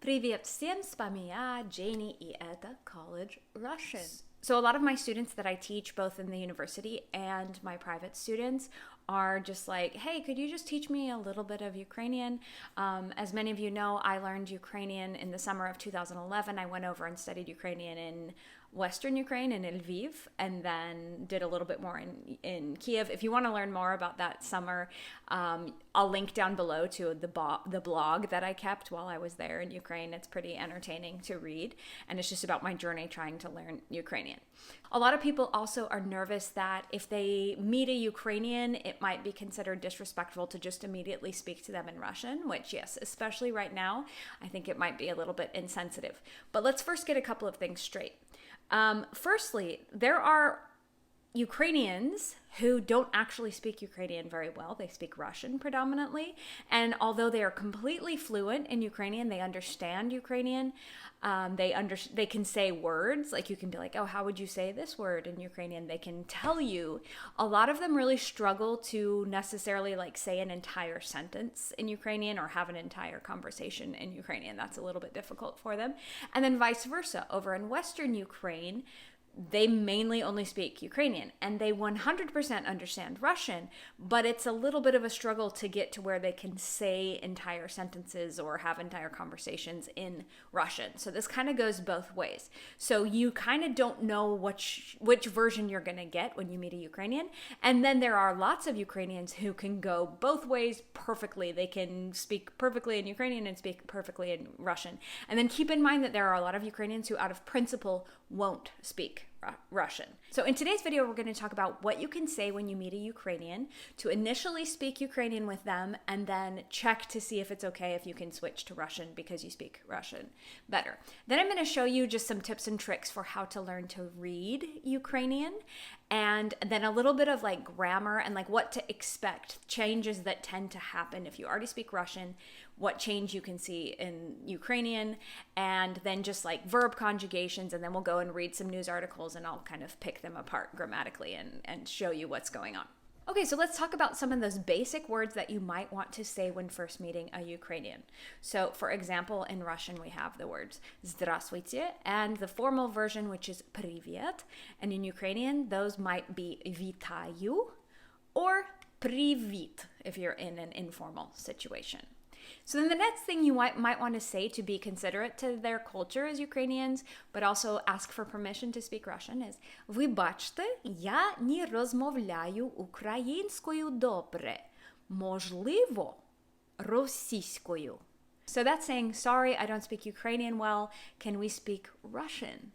Привет всем, с вами я, Janie, и это College Russian. So a lot of my students that I teach both in the university and my private students are just like, hey, could you just teach me a little bit of Ukrainian? As many of you know, I learned Ukrainian in the summer of 2011. I went over and studied Ukrainian in Western Ukraine in Lviv, and then did a little bit more in Kiev. If you want to learn more about that summer, I'll link down below to the blog that I kept while I was there in Ukraine. It's pretty entertaining to read, and it's just about my journey trying to learn Ukrainian. A lot of people also are nervous that if they meet a Ukrainian, it might be considered disrespectful to just immediately speak to them in Russian, which, yes, especially right now, I think it might be a little bit insensitive. But let's first get a couple of things straight. Firstly, there are Ukrainians who don't actually speak Ukrainian very well. They speak Russian predominantly. And although they are completely fluent in Ukrainian, they understand Ukrainian. They can say words, like you can be like, oh, how would you say this word in Ukrainian? They can tell you. A lot of them really struggle to necessarily like say an entire sentence in Ukrainian or have an entire conversation in Ukrainian. That's a little bit difficult for them. And then vice versa. Over in Western Ukraine, they mainly only speak Ukrainian, and they 100% understand Russian, but it's a little bit of a struggle to get to where they can say entire sentences or have entire conversations in Russian. So this kind of goes both ways. So you kind of don't know which version you're going to get when you meet a Ukrainian. And then there are lots of Ukrainians who can go both ways perfectly. They can speak perfectly in Ukrainian and speak perfectly in Russian. And then keep in mind that there are a lot of Ukrainians who out of principle won't speak Russian. So in today's video, we're going to talk about what you can say when you meet a Ukrainian, to initially speak Ukrainian with them, and then check to see if it's okay if you can switch to Russian because you speak Russian better. Then I'm going to show you just some tips and tricks for how to learn to read Ukrainian, and then a little bit of like grammar and like what to expect, changes that tend to happen if you already speak Russian, what change you can see in Ukrainian, and then just like verb conjugations, and then we'll go and read some news articles and I'll kind of pick them apart grammatically and show you what's going on. Okay, so let's talk about some of those basic words that you might want to say when first meeting a Ukrainian. So, for example, in Russian we have the words "здравствуйте" and the formal version, which is "привет", and in Ukrainian those might be "вітаю" or "привіт" if you're in an informal situation. So then the next thing you might want to say to be considerate to their culture as Ukrainians, but also ask for permission to speak Russian is «Вибачте, я не розмовляю українською добре. Можливо, російською». So that's saying, sorry, I don't speak Ukrainian well. Can we speak Russian?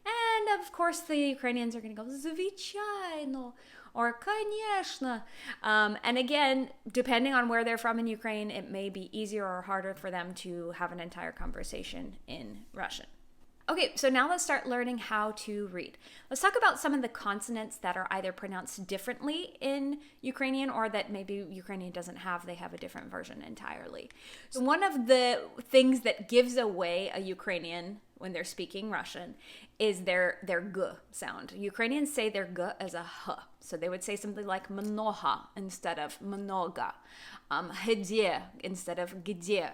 And of course, the Ukrainians are going to go, звичайно, or конечно. And again, depending on where they're from in Ukraine, it may be easier or harder for them to have an entire conversation in Russian. Okay, so now let's start learning how to read. Let's talk about some of the consonants that are either pronounced differently in Ukrainian or that maybe Ukrainian doesn't have. They have a different version entirely. So one of the things that gives away a Ukrainian when they're speaking Russian is their g sound. Ukrainians say their g as a h. So they would say something like mnoha instead of mnoga, где instead of где.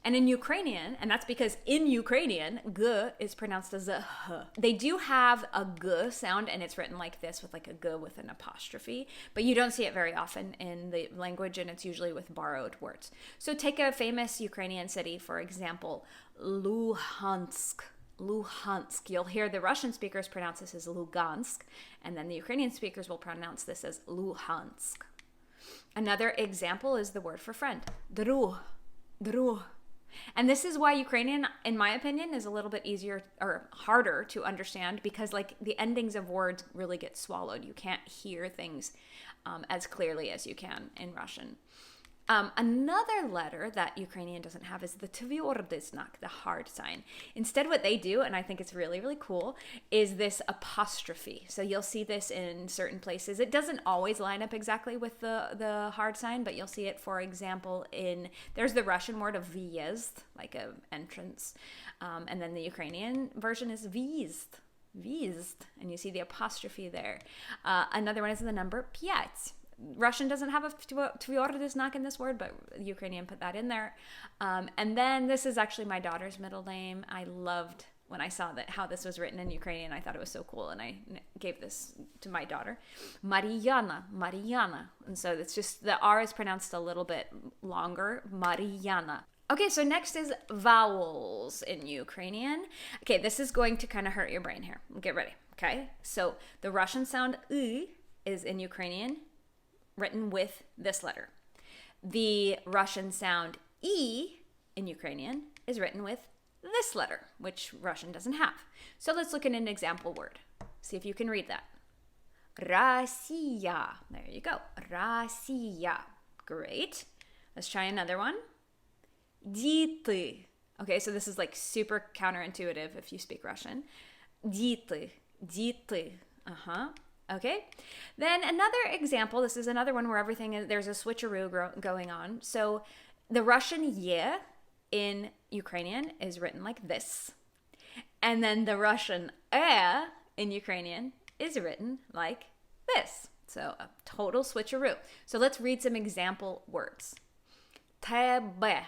And in Ukrainian, and that's because in Ukrainian, g is pronounced as a h. They do have a g sound, and it's written like this with like a g with an apostrophe, but you don't see it very often in the language, and it's usually with borrowed words. So take a famous Ukrainian city, for example, Luhansk. Luhansk. You'll hear the Russian speakers pronounce this as Lugansk, and then the Ukrainian speakers will pronounce this as Luhansk. Another example is the word for friend, druh, druh. And this is why Ukrainian, in my opinion, is a little bit easier or harder to understand because like the endings of words really get swallowed. You can't hear things as clearly as you can in Russian. Another letter that Ukrainian doesn't have is the tvrdy znak, the hard sign. Instead, what they do, and I think it's really, really cool, is this apostrophe. So you'll see this in certain places. It doesn't always line up exactly with the hard sign, but you'll see it, for example, there's the Russian word of vyezd, like an entrance, and then the Ukrainian version is vyezd. Vyezd, and you see the apostrophe there. Another one is the number 5. Russian doesn't have a tvrdy znak in this word, but Ukrainian put that in there. And then this is actually my daughter's middle name. I loved when I saw that how this was written in Ukrainian. I thought it was so cool, and I gave this to my daughter. Mariana. And so it's just, the R is pronounced a little bit longer. Mariana. Okay, so next is vowels in Ukrainian. Okay, this is going to kind of hurt your brain here. Get ready, okay? So the Russian sound I is in Ukrainian written with this letter. The Russian sound E in Ukrainian is written with this letter, which Russian doesn't have. So let's look at an example word. See if you can read that. Россия. There you go. Россия. Great. Let's try another one. Діти. Okay, so this is like super counterintuitive if you speak Russian. Діти. Okay. Then another example, this is another one where there's a switcheroo going on. So the Russian ye in Ukrainian is written like this. And then the Russian in Ukrainian is written like this. So a total switcheroo. So let's read some example words. Тебе.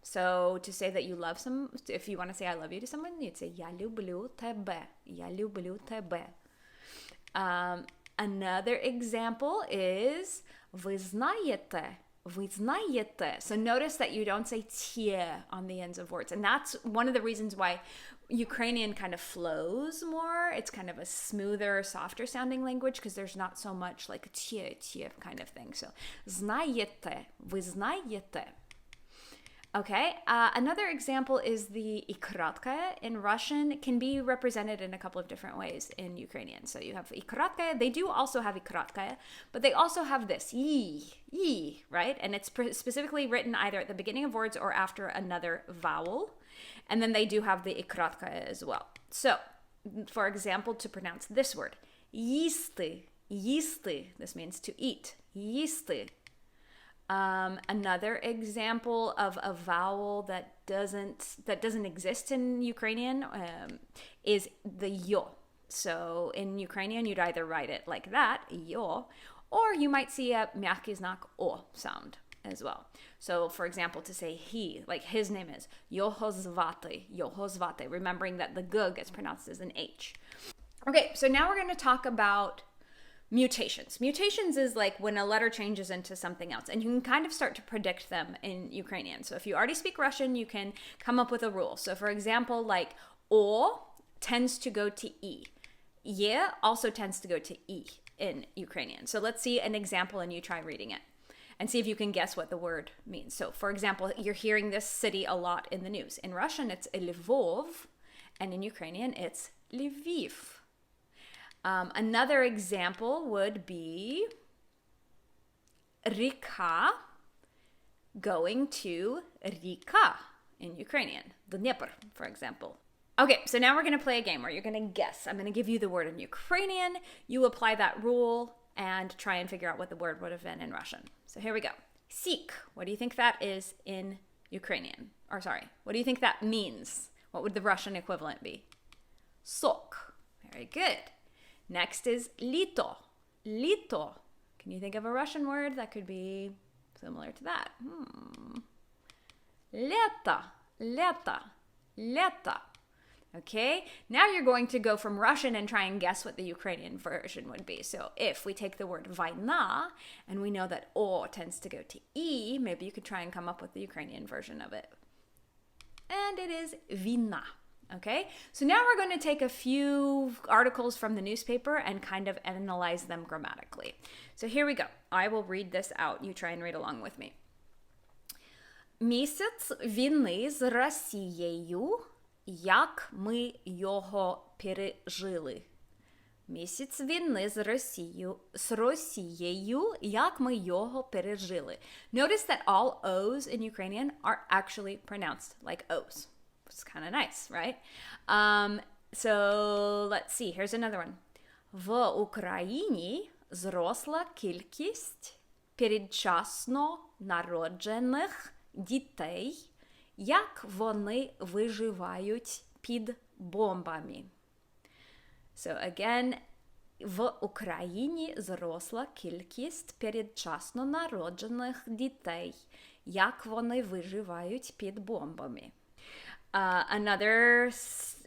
So to say that you love if you want to say I love you to someone, you'd say Я люблю тебе. Я люблю тебе. Another example is вы знаете. So notice that you don't say tie on the ends of words. And that's one of the reasons why Ukrainian kind of flows more. It's kind of a smoother, softer sounding language because there's not so much like a tie kind of thing. So знаете, вы знаете. Okay, another example is the и краткое in Russian can be represented in a couple of different ways in Ukrainian. So you have и краткое, they do also have и краткое, but they also have this, yi, right? And it's specifically written either at the beginning of words or after another vowel. And then they do have the и краткое as well. So, for example, to pronounce this word, їсти, this means to eat, їсти. Another example of a vowel that doesn't exist in Ukrainian is the yo. So in Ukrainian, you'd either write it like that, yo, or you might see a мягкий знак o sound as well. So for example, to say he, like his name is Його звати, remembering that the g gets pronounced as an H. Okay, so now we're going to talk about mutations. Mutations is like when a letter changes into something else, and you can kind of start to predict them in Ukrainian. So if you already speak Russian, you can come up with a rule. So for example, like O tends to go to E. Ye also tends to go to E in Ukrainian. So let's see an example and you try reading it and see if you can guess what the word means. So for example, you're hearing this city a lot in the news. In Russian, it's Lvov, and in Ukrainian, it's Lviv. Another example would be Rika going to Rika in Ukrainian, the Dnieper, for example. Okay, so now we're going to play a game where you're going to guess. I'm going to give you the word in Ukrainian. You apply that rule and try and figure out what the word would have been in Russian. So here we go. Seek. What do you think that is in Ukrainian? Or sorry, what do you think that means? What would the Russian equivalent be? Sok. Very good. Next is lito. Lito. Can you think of a Russian word that could be similar to that? Leta. Okay, now you're going to go from Russian and try and guess what the Ukrainian version would be. So if we take the word vayna, and we know that O tends to go to E, maybe you could try and come up with the Ukrainian version of it. And it is vina. Okay, so now we're going to take a few articles from the newspaper and kind of analyze them grammatically. So here we go. I will read this out. You try and read along with me. Місяць війни з Росією, як ми його пережили. Місяць війни з Росією, як ми його пережили. Notice that all O's in Ukrainian are actually pronounced like O's. It's kind of nice, right? So let's see. Here's another one. В Україні зросла кількість передчасно народжених дітей, як вони виживають під бомбами. So again, в Україні зросла кількість передчасно народжених дітей. Як вони виживають під бомбами? Another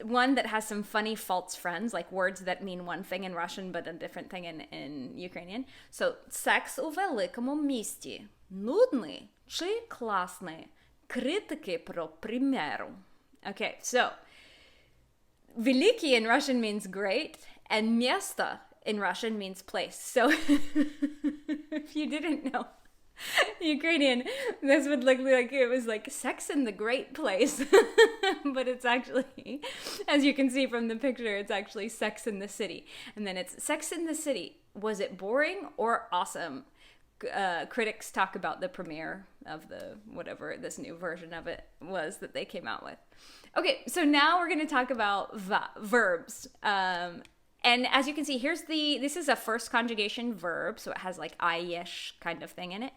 one that has some funny false friends, like words that mean one thing in Russian but a different thing in Ukrainian. So, секс у великому місті. Нудний чи класний? Критики про примеру. Okay, so, великий in Russian means great, and место in Russian means place. So, if you didn't know Ukrainian, this would look like it was like sex in the great place. But it's actually, as you can see from the picture, it's actually sex in the city. And then it's sex in the city. Was it boring or awesome? Critics talk about the premiere of the whatever this new version of it was that they came out with. Okay, so now we're going to talk about verbs. And as you can see, this is a first conjugation verb, so it has like I-ish kind of thing in it.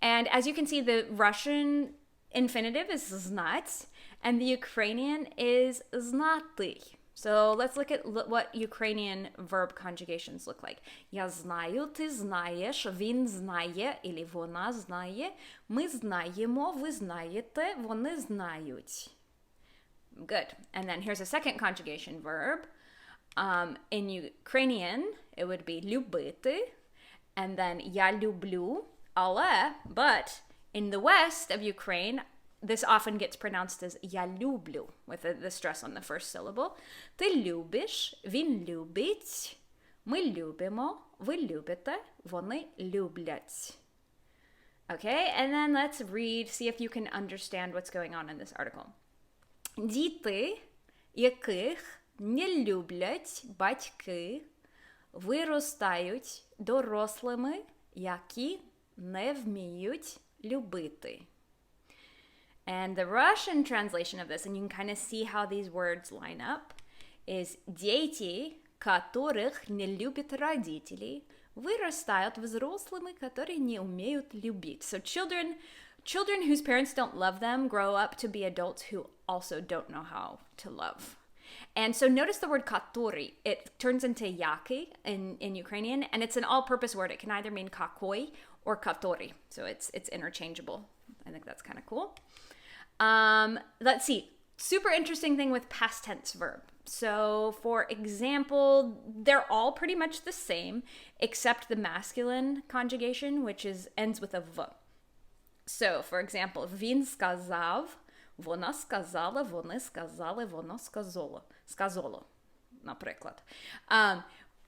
And as you can see, the Russian infinitive is znать, and the Ukrainian is znati. So let's look at what Ukrainian verb conjugations look like. Я знаю, ти знаєш, він знає, или вона знає, ми знаємо, ви знаєте, вони знають. Good. And then here's a second conjugation verb. In Ukrainian, it would be любити, and then я люблю, але, but in the west of Ukraine, this often gets pronounced as я люблю, with the stress on the first syllable. Ти любиш, він любить, ми любимо, ви любите, вони люблять. Okay, and then let's read, see if you can understand what's going on in this article. Діти, яких не люблять батьки, виростають дорослими, які не вміють любити. And the Russian translation of this, and you can kind of see how these words line up, is дети, которых не любят родители, вырастают взрослыми, которые не умеют любить. So children whose parents don't love them grow up to be adults who also don't know how to love. And so notice the word который. It turns into yaki in Ukrainian, and it's an all-purpose word. It can either mean kakoi or который. So it's interchangeable. I think that's kind of cool. Let's see. Super interesting thing with past tense verb. So for example, they're all pretty much the same, except the masculine conjugation, which ends with a v. So for example, він сказав, вона сказала, вони сказали, воно сказало, наприклад.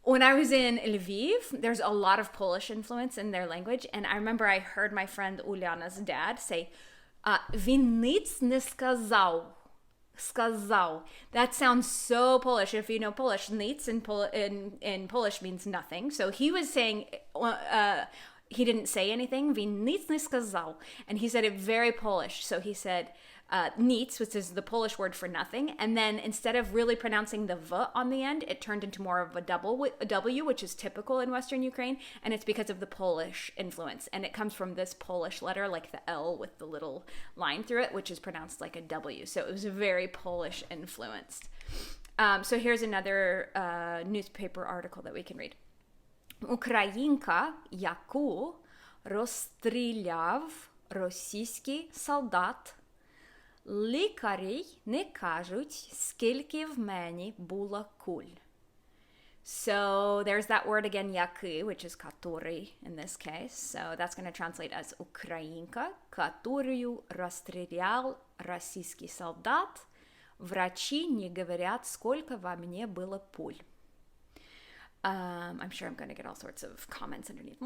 When I was in Lviv, there's a lot of Polish influence in their language, and I remember I heard my friend Uliana's dad say, він ниц не сказав. Сказał. That sounds so Polish. If you know Polish, nic in Polish means nothing. So he was saying, he didn't say anything. Він nic nie сказав. And he said it very Polish. So he said nic, which is the Polish word for nothing. And then instead of really pronouncing the v on the end, it turned into more of a W, which is typical in Western Ukraine. And it's because of the Polish influence. And it comes from this Polish letter, like the L with the little line through it, which is pronounced like a W. So it was very Polish influenced. So here's another newspaper article that we can read. Українка, яку розстріляв російський солдат, лікарі не кажуть, скільки в мені було куль. So there's that word again, який, which is который in this case. So that's going to translate as украинка, которую расстрелял российский солдат. Врачи не говорят, сколько во мне было пуль. I'm sure I'm going to get all sorts of comments underneath.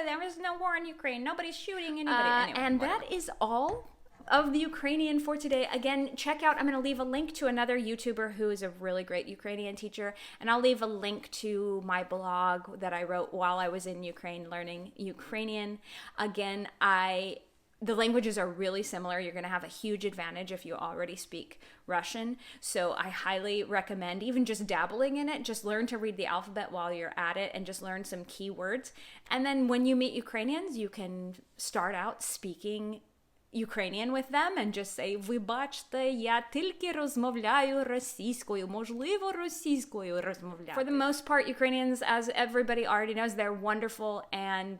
There is no war in Ukraine. Nobody's shooting anybody. Anyway, and whatever. That is all of the Ukrainian for today. Again, check out, I'm going to leave a link to another YouTuber who is a really great Ukrainian teacher. And I'll leave a link to my blog that I wrote while I was in Ukraine learning Ukrainian. Again, the languages are really similar. You're going to have a huge advantage if you already speak Russian. So I highly recommend even just dabbling in it. Just learn to read the alphabet while you're at it and just learn some key words. And then when you meet Ukrainians, you can start out speaking Ukrainian with them and just say, ви бачите, я тільки розмовляю російською, можливо, російською розмовляти. For the most part, Ukrainians, as everybody already knows, they're wonderful, and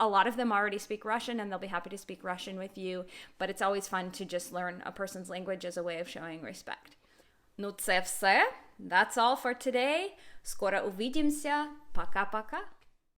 a lot of them already speak Russian, and they'll be happy to speak Russian with you, but it's always fun to just learn a person's language as a way of showing respect. Ну, це все. That's all for today. Скоро увидимся. Пока-пока.